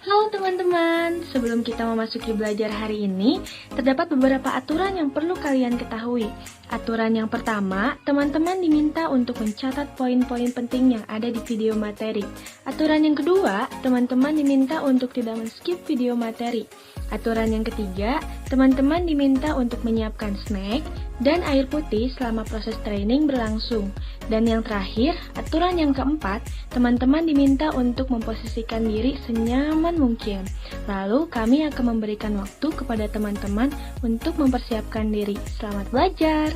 Halo teman-teman, sebelum kita memasuki belajar hari ini, terdapat beberapa aturan yang perlu kalian ketahui. Aturan yang pertama, teman-teman diminta untuk mencatat poin-poin penting yang ada di video materi. Aturan yang kedua, teman-teman diminta untuk tidak men-skip video materi. Aturan yang ketiga, teman-teman diminta untuk menyiapkan snack dan air putih selama proses training berlangsung. Dan yang terakhir, aturan yang keempat, teman-teman diminta untuk memposisikan diri senyaman mungkin. Lalu kami akan memberikan waktu kepada teman-teman untuk mempersiapkan diri. Selamat belajar!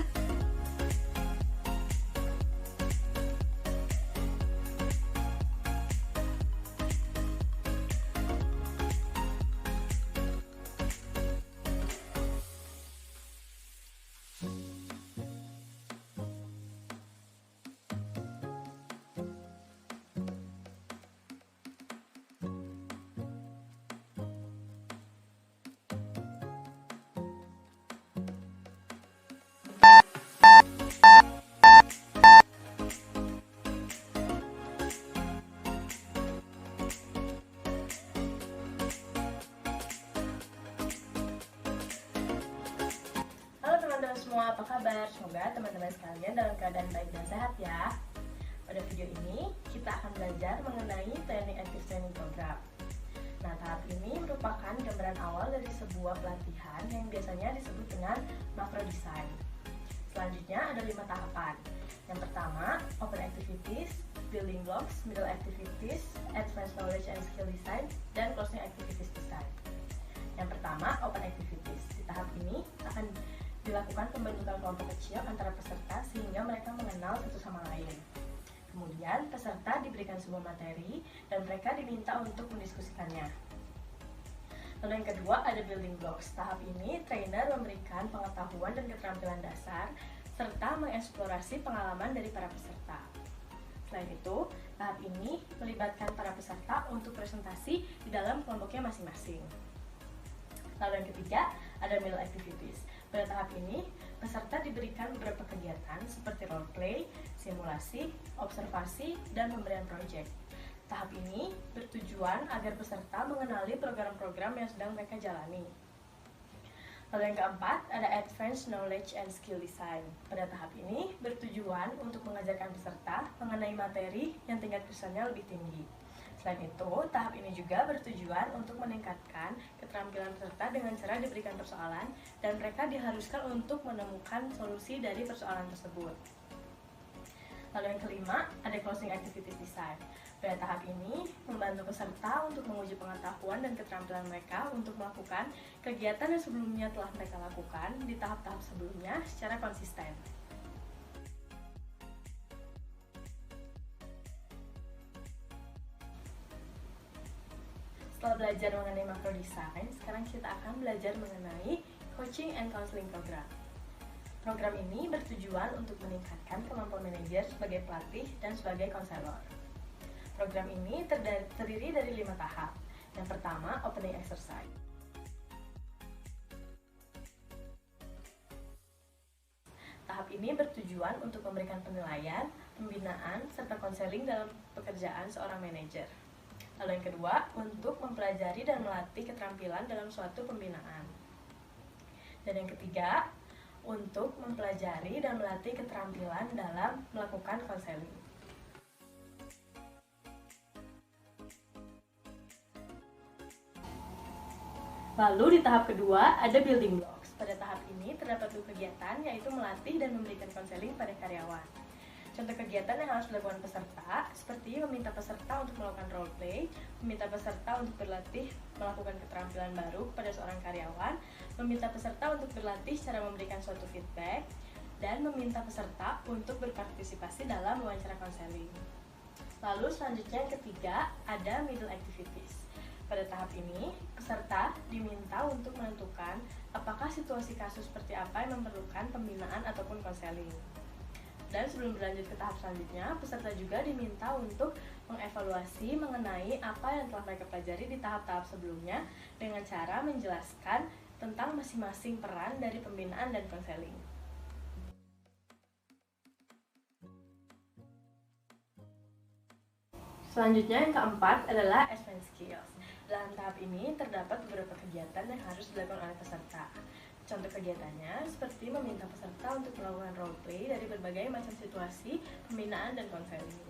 Semua, apa kabar? Semoga teman-teman sekalian dalam keadaan baik dan sehat ya. Pada video ini kita akan belajar mengenai Training Active Training Program. Nah, tahap ini merupakan gambaran awal dari sebuah pelatihan yang biasanya disebut dengan macro design. Selanjutnya ada 5 tahapan. Yang pertama, open activities, building blocks, middle activities, advanced knowledge and skill design, dan closing activities design. Yang pertama, open activities. Di tahap ini akan dilakukan pembentukan kelompok kecil antara peserta sehingga mereka mengenal satu sama lain. Kemudian peserta diberikan sebuah materi dan mereka diminta untuk mendiskusikannya. Lalu yang kedua ada building blocks. Tahap ini trainer memberikan pengetahuan dan keterampilan dasar serta mengeksplorasi pengalaman dari para peserta. Selain itu, tahap ini melibatkan para peserta untuk presentasi di dalam kelompoknya masing-masing. Lalu yang ketiga ada middle activities. Pada tahap ini, peserta diberikan beberapa kegiatan seperti role play, simulasi, observasi, dan pemberian proyek. Tahap ini bertujuan agar peserta mengenali program-program yang sedang mereka jalani. Lalu yang keempat, ada advanced knowledge and skill design. Pada tahap ini bertujuan untuk mengajarkan peserta mengenai materi yang tingkat kesulitannya lebih tinggi. Selain itu, tahap ini juga bertujuan untuk meningkatkan keterampilan peserta dengan cara diberikan persoalan dan mereka diharuskan untuk menemukan solusi dari persoalan tersebut. Lalu yang kelima, ada closing activities design. Pada tahap ini, membantu peserta untuk menguji pengetahuan dan keterampilan mereka untuk melakukan kegiatan yang sebelumnya telah mereka lakukan di tahap-tahap sebelumnya secara konsisten. Setelah belajar mengenai macro design, sekarang kita akan belajar mengenai coaching and counseling program. Program ini bertujuan untuk meningkatkan kemampuan manajer sebagai pelatih dan sebagai konselor. Program ini terdiri dari 5 tahap. Yang pertama, opening exercise. Tahap ini bertujuan untuk memberikan penilaian, pembinaan, serta konseling dalam pekerjaan seorang manajer. Lalu yang kedua, untuk mempelajari dan melatih keterampilan dalam suatu pembinaan. Dan yang ketiga, untuk mempelajari dan melatih keterampilan dalam melakukan konseling. Lalu di tahap kedua, ada building blocks. Pada tahap ini terdapat 2 kegiatan, yaitu melatih dan memberikan konseling pada karyawan. Contoh kegiatan yang harus dilakukan peserta, seperti meminta peserta untuk melakukan role play, meminta peserta untuk berlatih melakukan keterampilan baru kepada seorang karyawan, meminta peserta untuk berlatih cara memberikan suatu feedback, dan meminta peserta untuk berpartisipasi dalam wawancara konseling. Lalu selanjutnya yang ketiga, ada middle activities. Pada tahap ini, peserta diminta untuk menentukan apakah situasi kasus seperti apa yang memerlukan pembinaan ataupun konseling. Dan sebelum berlanjut ke tahap selanjutnya, peserta juga diminta untuk mengevaluasi mengenai apa yang telah mereka pelajari di tahap-tahap sebelumnya dengan cara menjelaskan tentang masing-masing peran dari pembinaan dan konseling. Selanjutnya yang keempat adalah advanced skills. Dalam tahap ini terdapat beberapa kegiatan yang harus dilakukan oleh peserta. Contoh kegiatannya seperti meminta peserta untuk melakukan role play dari berbagai macam situasi, pembinaan, dan konseling.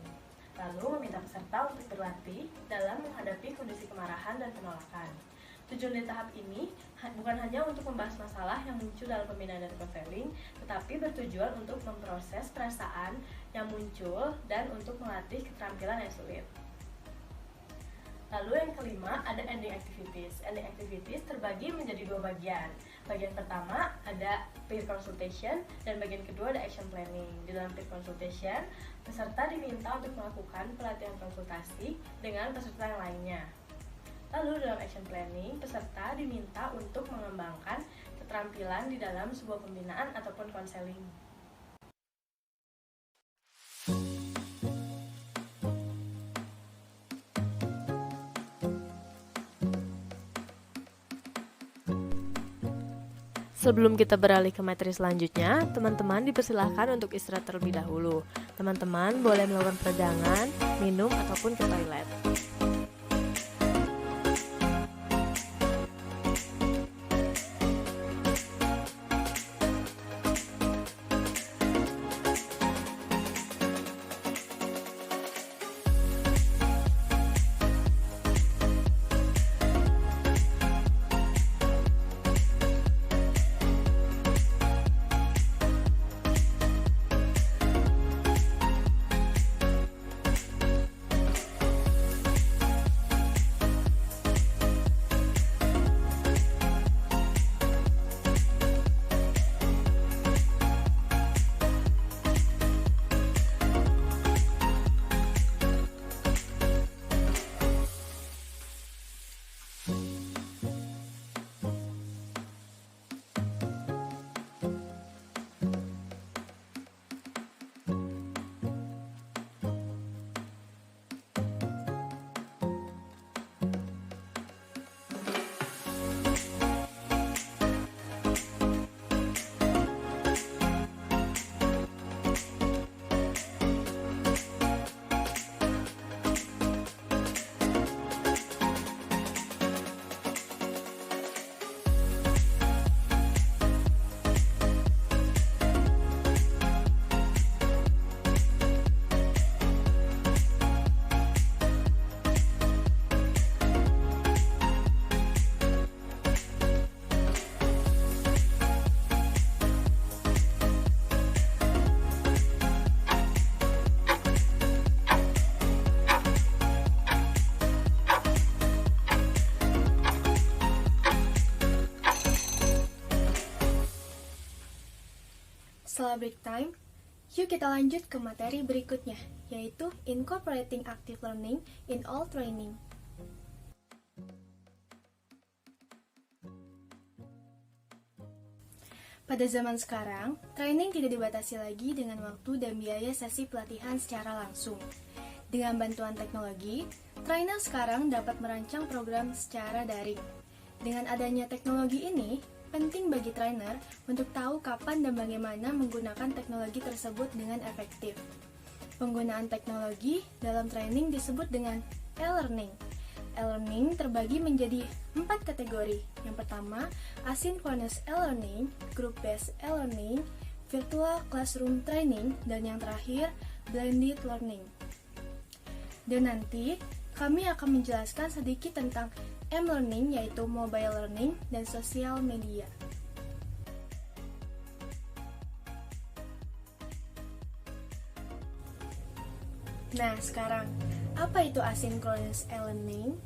Lalu meminta peserta untuk berlatih dalam menghadapi kondisi kemarahan dan penolakan. Tujuan dari tahap ini bukan hanya untuk membahas masalah yang muncul dalam pembinaan dan konseling, tetapi bertujuan untuk memproses perasaan yang muncul dan untuk melatih keterampilan yang sulit. Lalu yang kelima ada ending activities. Ending activities terbagi menjadi dua bagian. Bagian pertama ada peer consultation dan bagian kedua ada action planning. Di dalam peer consultation, peserta diminta untuk melakukan pelatihan konsultasi dengan peserta yang lainnya. Lalu dalam action planning, peserta diminta untuk mengembangkan keterampilan di dalam sebuah pembinaan ataupun konseling. Sebelum kita beralih ke materi selanjutnya, teman-teman dipersilahkan untuk istirahat terlebih dahulu. Teman-teman boleh melakukan peregangan, minum, ataupun ke toilet. Setelah break time, yuk kita lanjut ke materi berikutnya, yaitu Incorporating Active Learning in All Training. Pada zaman sekarang, training tidak dibatasi lagi dengan waktu dan biaya sesi pelatihan secara langsung. Dengan bantuan teknologi, trainer sekarang dapat merancang program secara daring. Dengan adanya teknologi ini, penting bagi trainer untuk tahu kapan dan bagaimana menggunakan teknologi tersebut dengan efektif. Penggunaan teknologi dalam training disebut dengan e-learning. E-learning terbagi menjadi 4 kategori. Yang pertama, asynchronous e-learning, group-based e-learning, virtual classroom training, dan yang terakhir, blended learning. Dan nanti, kami akan menjelaskan sedikit tentang M-learning, yaitu mobile learning dan sosial media. Nah, sekarang, apa itu asynchronous e-learning?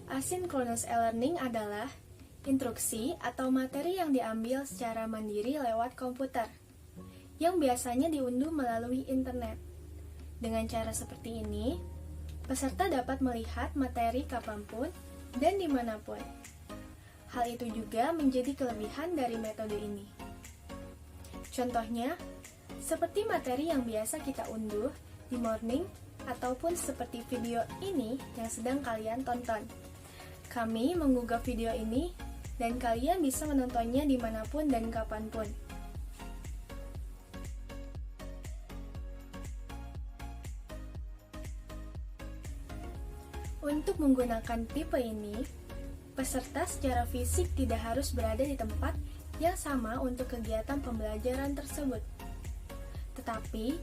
Asynchronous e-learning adalah instruksi atau materi yang diambil secara mandiri lewat komputer, yang biasanya diunduh melalui internet. Dengan cara seperti ini, peserta dapat melihat materi kapanpun dan dimanapun. Hal itu juga menjadi kelebihan dari metode ini. Contohnya, seperti materi yang biasa kita unduh di morning, ataupun seperti video ini yang sedang kalian tonton. Kami menggugah video ini, dan kalian bisa menontonnya dimanapun dan kapanpun. Untuk menggunakan tipe ini, peserta secara fisik tidak harus berada di tempat yang sama untuk kegiatan pembelajaran tersebut. Tetapi,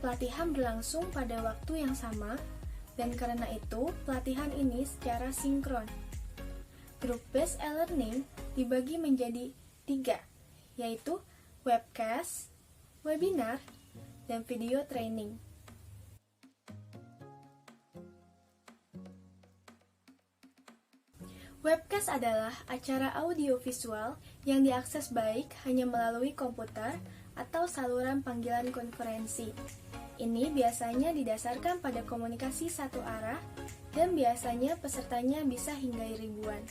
pelatihan berlangsung pada waktu yang sama, dan karena itu, pelatihan ini secara sinkron. Group-based e-learning dibagi menjadi 3, yaitu webcast, webinar, dan video training. Webcast adalah acara audiovisual yang diakses baik hanya melalui komputer atau saluran panggilan konferensi. Ini biasanya didasarkan pada komunikasi satu arah dan biasanya pesertanya bisa hingga ribuan.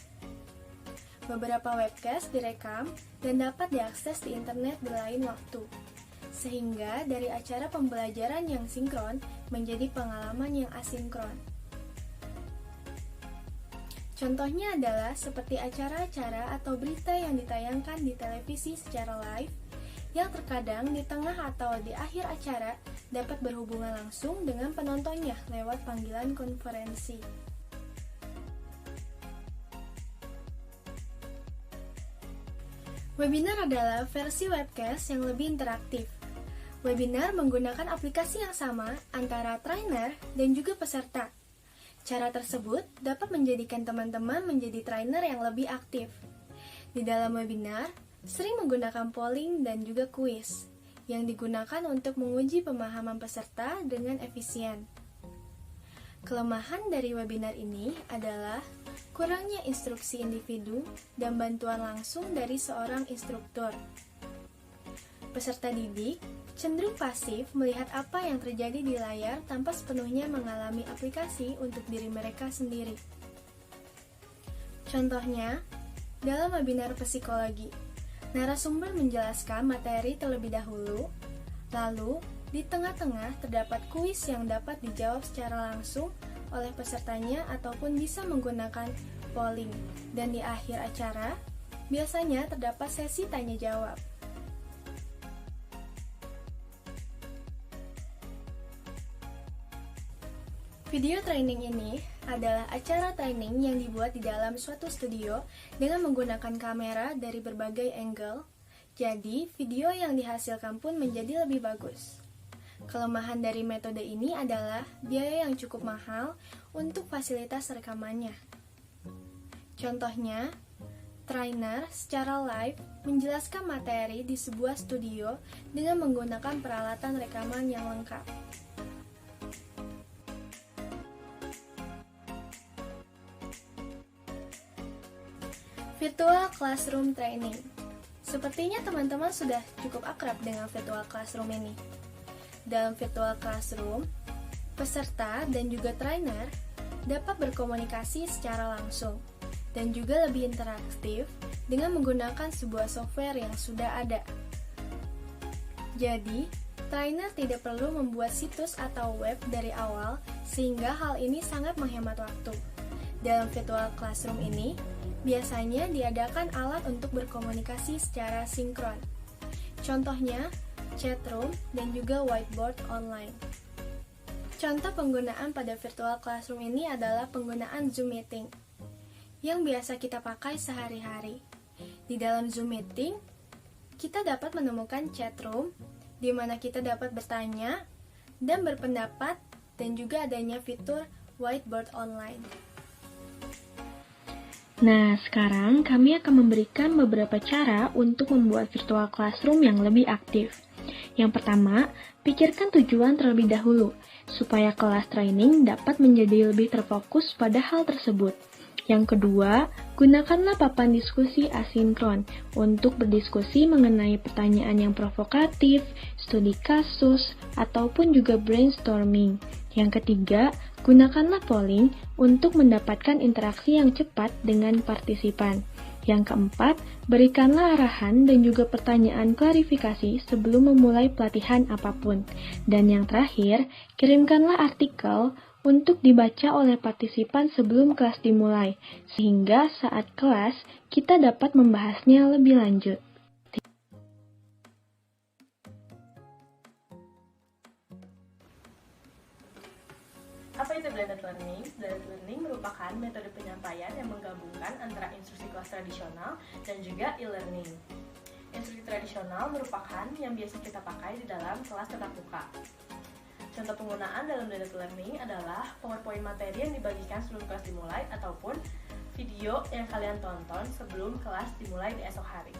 Beberapa webcast direkam dan dapat diakses di internet di lain waktu, sehingga dari acara pembelajaran yang sinkron menjadi pengalaman yang asinkron. Contohnya adalah seperti acara-acara atau berita yang ditayangkan di televisi secara live, yang terkadang di tengah atau di akhir acara dapat berhubungan langsung dengan penontonnya lewat panggilan konferensi. Webinar adalah versi webcast yang lebih interaktif. Webinar menggunakan aplikasi yang sama antara trainer dan juga peserta. Cara tersebut dapat menjadikan teman-teman menjadi trainer yang lebih aktif. Di dalam webinar, sering menggunakan polling dan juga kuis, yang digunakan untuk menguji pemahaman peserta dengan efisien. Kelemahan dari webinar ini adalah kurangnya instruksi individu dan bantuan langsung dari seorang instruktur. Peserta didik cenderung pasif melihat apa yang terjadi di layar tanpa sepenuhnya mengalami aplikasi untuk diri mereka sendiri. Contohnya, dalam webinar psikologi, narasumber menjelaskan materi terlebih dahulu, lalu di tengah-tengah terdapat kuis yang dapat dijawab secara langsung oleh pesertanya ataupun bisa menggunakan polling, dan di akhir acara biasanya terdapat sesi tanya jawab. Video training ini adalah acara training yang dibuat di dalam suatu studio dengan menggunakan kamera dari berbagai angle, jadi video yang dihasilkan pun menjadi lebih bagus. Kelemahan dari metode ini adalah biaya yang cukup mahal untuk fasilitas rekamannya. Contohnya, trainer secara live menjelaskan materi di sebuah studio dengan menggunakan peralatan rekaman yang lengkap. Virtual Classroom Training. Sepertinya teman-teman sudah cukup akrab dengan Virtual Classroom ini. Dalam Virtual Classroom, peserta dan juga trainer dapat berkomunikasi secara langsung dan juga lebih interaktif dengan menggunakan sebuah software yang sudah ada. Jadi, trainer tidak perlu membuat situs atau web dari awal sehingga hal ini sangat menghemat waktu. Dalam Virtual Classroom ini, biasanya diadakan alat untuk berkomunikasi secara sinkron. Contohnya, chat room dan juga whiteboard online. Contoh penggunaan pada Virtual Classroom ini adalah penggunaan Zoom Meeting, yang biasa kita pakai sehari-hari. Di dalam Zoom Meeting, kita dapat menemukan chat room, di mana kita dapat bertanya dan berpendapat, dan juga adanya fitur whiteboard online. Nah, sekarang kami akan memberikan beberapa cara untuk membuat virtual classroom yang lebih aktif. Yang pertama, pikirkan tujuan terlebih dahulu, supaya kelas training dapat menjadi lebih terfokus pada hal tersebut. Yang kedua, gunakanlah papan diskusi asinkron untuk berdiskusi mengenai pertanyaan yang provokatif, studi kasus, ataupun juga brainstorming. Yang ketiga, gunakanlah polling untuk mendapatkan interaksi yang cepat dengan partisipan. Yang keempat, berikanlah arahan dan juga pertanyaan klarifikasi sebelum memulai pelatihan apapun. Dan yang terakhir, kirimkanlah artikel untuk dibaca oleh partisipan sebelum kelas dimulai, sehingga saat kelas kita dapat membahasnya lebih lanjut. Apa itu blended learning? Blended learning merupakan metode penyampaian yang menggabungkan antara instruksi kelas tradisional dan juga e-learning. Instruksi tradisional merupakan yang biasa kita pakai di dalam kelas tatap muka. Contoh penggunaan dalam blended learning adalah PowerPoint materi yang dibagikan sebelum kelas dimulai ataupun video yang kalian tonton sebelum kelas dimulai di esok hari.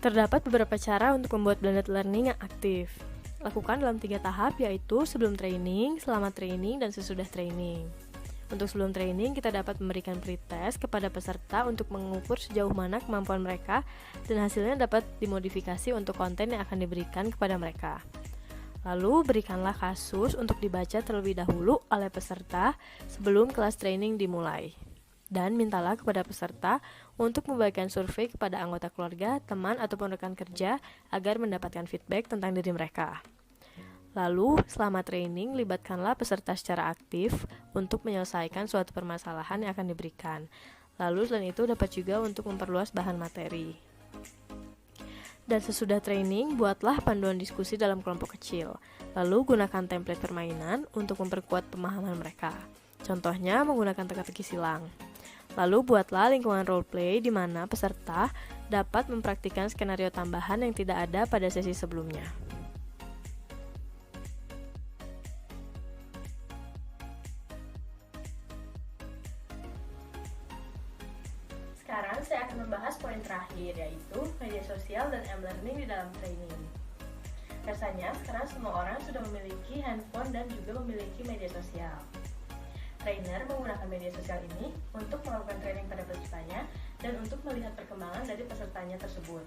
Terdapat beberapa cara untuk membuat blended learning yang aktif. Lakukan dalam 3 tahap, yaitu sebelum training, selama training, dan sesudah training. Untuk sebelum training, kita dapat memberikan pretest kepada peserta untuk mengukur sejauh mana kemampuan mereka, dan hasilnya dapat dimodifikasi untuk konten yang akan diberikan kepada mereka. Lalu, berikanlah kasus untuk dibaca terlebih dahulu oleh peserta sebelum kelas training dimulai. Dan mintalah kepada peserta untuk membagikan survei kepada anggota keluarga, teman, ataupun rekan kerja agar mendapatkan feedback tentang diri mereka. Lalu, selama training, libatkanlah peserta secara aktif untuk menyelesaikan suatu permasalahan yang akan diberikan. Lalu, selain itu dapat juga untuk memperluas bahan materi. Dan sesudah training, buatlah panduan diskusi dalam kelompok kecil. Lalu, gunakan template permainan untuk memperkuat pemahaman mereka. Contohnya, menggunakan teka-teki silang. Lalu buatlah lingkungan roleplay di mana peserta dapat mempraktikkan skenario tambahan yang tidak ada pada sesi sebelumnya. Sekarang saya akan membahas poin terakhir, yaitu media sosial dan e-learning di dalam training. Rasanya sekarang semua orang sudah memiliki handphone dan juga memiliki media sosial. Trainer menggunakan media sosial ini untuk melakukan training pada pesertanya dan untuk melihat perkembangan dari pesertanya tersebut.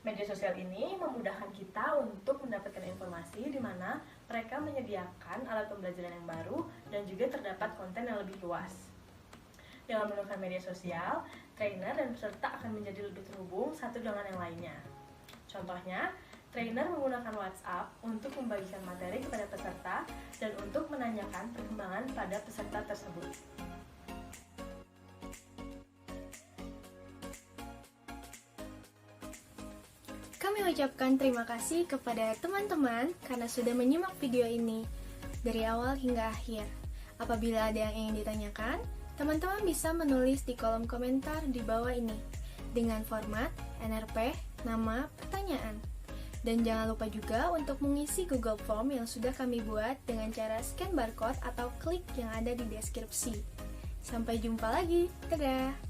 Media sosial ini memudahkan kita untuk mendapatkan informasi di mana mereka menyediakan alat pembelajaran yang baru dan juga terdapat konten yang lebih luas. Dengan menggunakan media sosial, trainer dan peserta akan menjadi lebih terhubung satu dengan yang lainnya. Contohnya, trainer menggunakan WhatsApp untuk membagikan materi kepada peserta dan untuk menanyakan perkembangan pada peserta tersebut. Kami ucapkan terima kasih kepada teman-teman karena sudah menyimak video ini dari awal hingga akhir. Apabila ada yang ingin ditanyakan, teman-teman bisa menulis di kolom komentar di bawah ini dengan format NRP, nama, pertanyaan. Dan jangan lupa juga untuk mengisi Google Form yang sudah kami buat dengan cara scan barcode atau klik yang ada di deskripsi. Sampai jumpa lagi, dadah!